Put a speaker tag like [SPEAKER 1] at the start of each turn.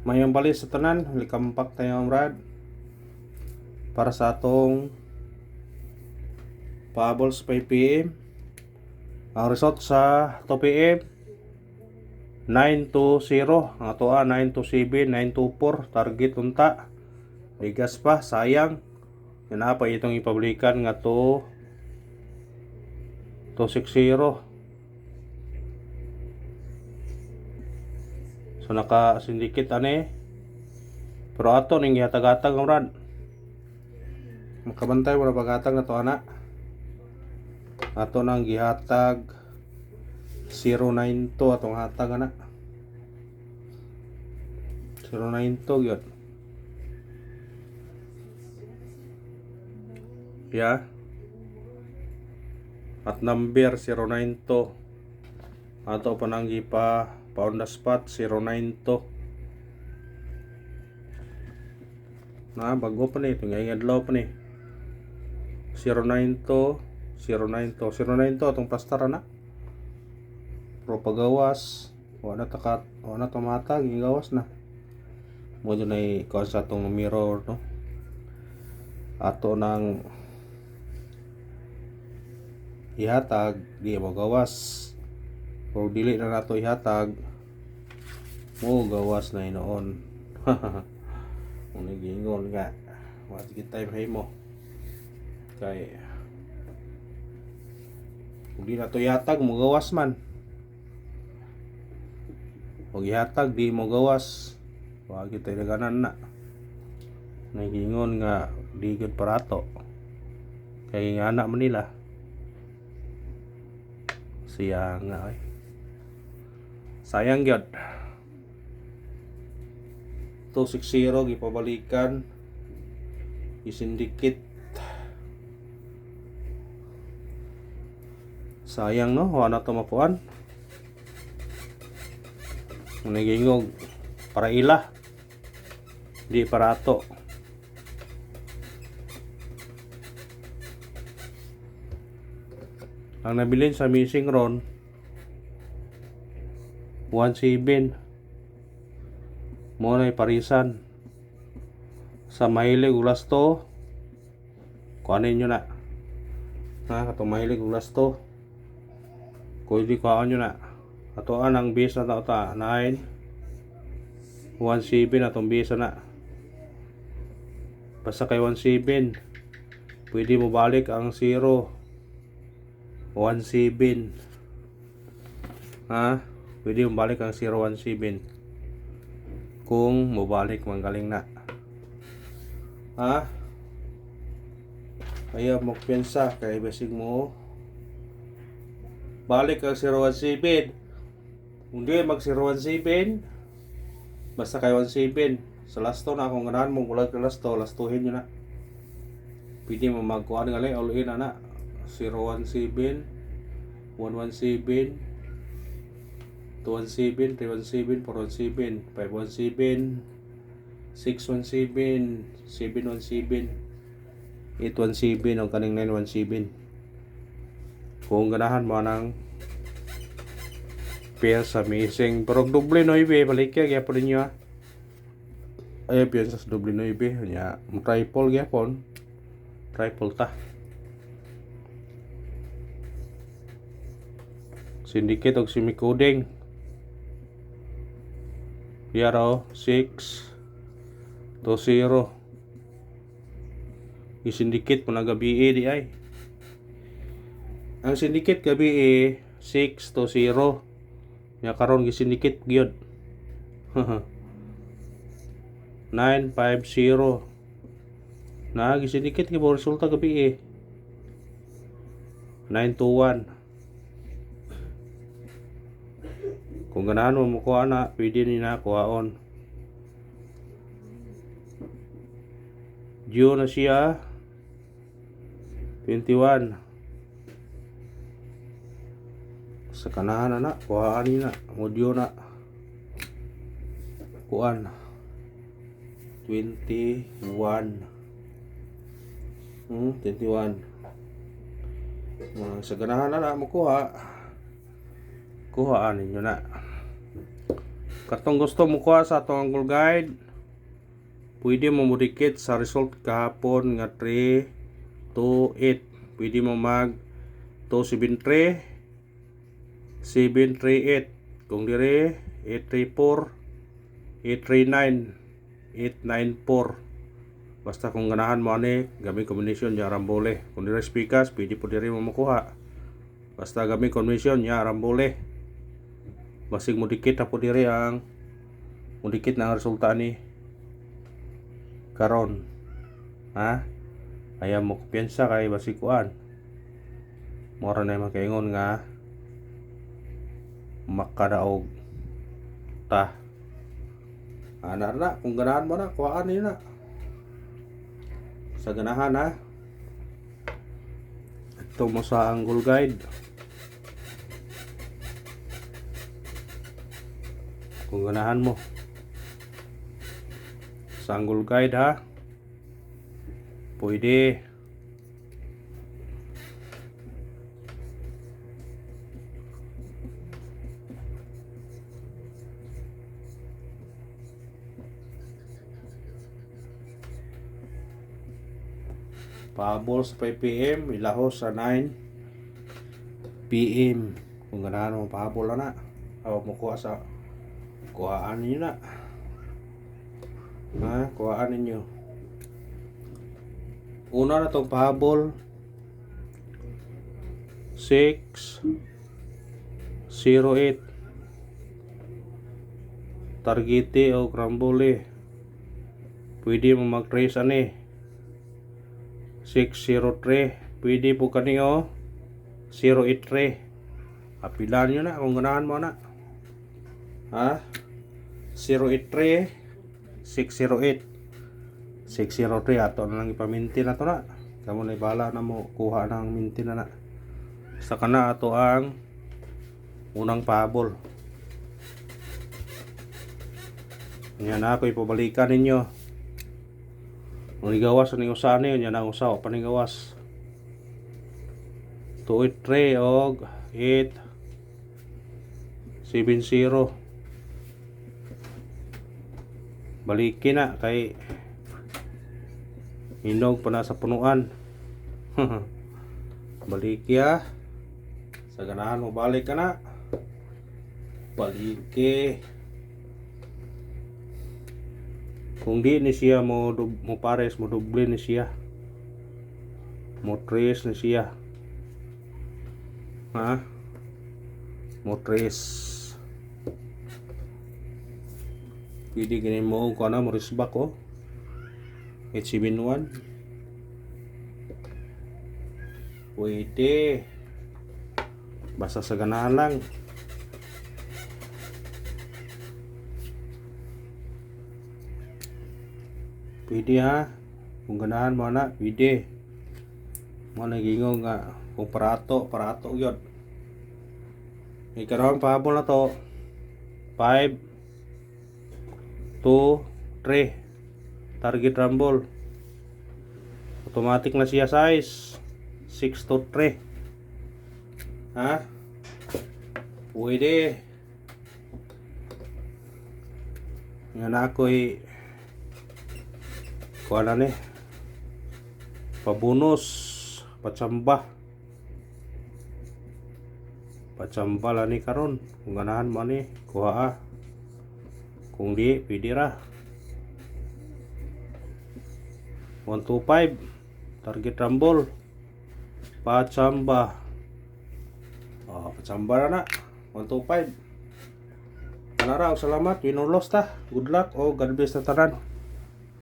[SPEAKER 1] Mayong bali sa tanan, likampak tayo Brad para sa atong pahabol sa 5 PM. Ang result sa 2 PM 9-0, ang atoa 9-7, 9-4 target unta. Bigas pa, sayang. Yan pa itong ipublikan nga to 260. So naka-syndicate ani. Pero ato ning gihatag-hatag ang Brad. Makabantay mo na paghatag na to ana. Ato nang gihatag 092 atong hatag ana. 092 gyud. Ya. At number 092. Ato pa nang gipa on the spot 092. Na bago pa ni tingay adlaw pa ni. 092 atong pastar na. Pro pagawas wala tamatag gawas na. Mo dun ay kuan sa atong mirror no. Ato nang ihatag di mo gawas. O dili na nato ihatag mo gawas na inoon. Kung nagingon nga what kita mo kay kung di na to ihatag mo gawas man. Kung ihatag di mo gawas wag kita daganan na. Nagingon nga di gud parato kay nga anak man nila siya nga sayang gyud. 260 gipabalikan isindikit. Sayang no, wala to mapuan. Nagingog para ila di para ato. Ang nabilin sa missing ron 17 mo na parisan sa mahilig ulas to kuanin nyo na katong mahilig ulas to kung hindi kuhaan nyo na atoan ang base na ta 9 17 atong base na basta kay 17 pwede mo balik ang 0 17 pwede mo balik ang 017 kung mobalik manggaling na kaya mo pensa kay basig mo balik ang 017 kung di mag 017 basta kay 17 sa lasto na kung ganahan mo gulag ka lastuhin nyo na pwede mo magkuhan nga lang all-in na 017 117 217 317 417 517 617 717 817 o kaning 917 kung ganahan mo ng pair sa missing pero doble 9 balik kaya po ninyo ay piyansa sa doble 9 nya triple gyapon triple ta syndicate og semi-coding yaro 6 to 0 i-syndicate po na gabi di ay ang syndicate gabi 6 to 0 nya karon gi-syndicate gyud 950 na gi-syndicate gyud resulta gabi 9 to 1 kung ganahan mo kuha na pwede ni na kuhaon due na siya 21 sa kanahan na kuhaan ni na mo due na kuhaan 21 21 sa ganahan na mo kuhaan ninyo na Katong gusto mo kuha sa atong angle guide, pwede mo modikit sa result kahapon nga 3, 2, 8. Pwede mo mag 273, 738. Kung dire 834, 839, 894. Basta kung ganahan mo ani, gamit combination ya rambole. Kung dire speakers, pwede po dire mo makuha. Basta gamit combination ya rambole. Basig mo dikit na po dire ang mudikit na ang resulta ni karon. Ha? Ayaw mo kumpiyansa kay basig kuan. Mora na makaingon nga makadaog ta. Ana na kung ganahan mo na kuhaan ni na. Sa ganahan ha. Ito mo sa angle guide. Kung ganahan mo sa angle guide ha, pwede. Pahabol sa 5 PM, ilahos sa 9 PM. Kung ganahan mo pahabol na o mukuha sa kuhaan ninyo na. Ha, kuhaan ninyo. Una na itong pahabol 608 targete o crambole. Pwede mo mag-trace ani 603. Pwede po kaniyo 083. Apilan nyo na kung ganahan mo na. Ha? 083, 608, 603. Ato na lang ipaminti na to na. Kamu na ibala na mo kuha ng minti na na. Saka na ato ang unang pahabol. Yan na ako ipabalikan ninyo. Manigawas ang usahan yun. Yan ang usaw. Panigawas 283 og 870. Balikin na kay hinog pa na sa punuan. Balikya. Sa ganahan mo balik ka na. Baliki. Kung di ni siya mo pares, mo doble ni siya. Mo trace ni siya. Ha? Mo trace. Pwede ganyan mo kung ano, mo risbak oh. 871. Pwede. Basta sa ganahan lang. Pwede ha. Kung ganahan mo na, pwede. Mo nagingong nga kung parato yun. Ikaroon pahabol na to 5, 2, 3. Target rumble. Automatic na siya size 6 to 3. Ha? Pwede. Yan ako'y kuha na ni pabonus patsamba la ni karon. Kung ganahan mo ni kuha kung di pwede ra 125 target rumble patsamba. Patsamba na 125. Salamat, win or loss ta. Good luck o God bless na tanan.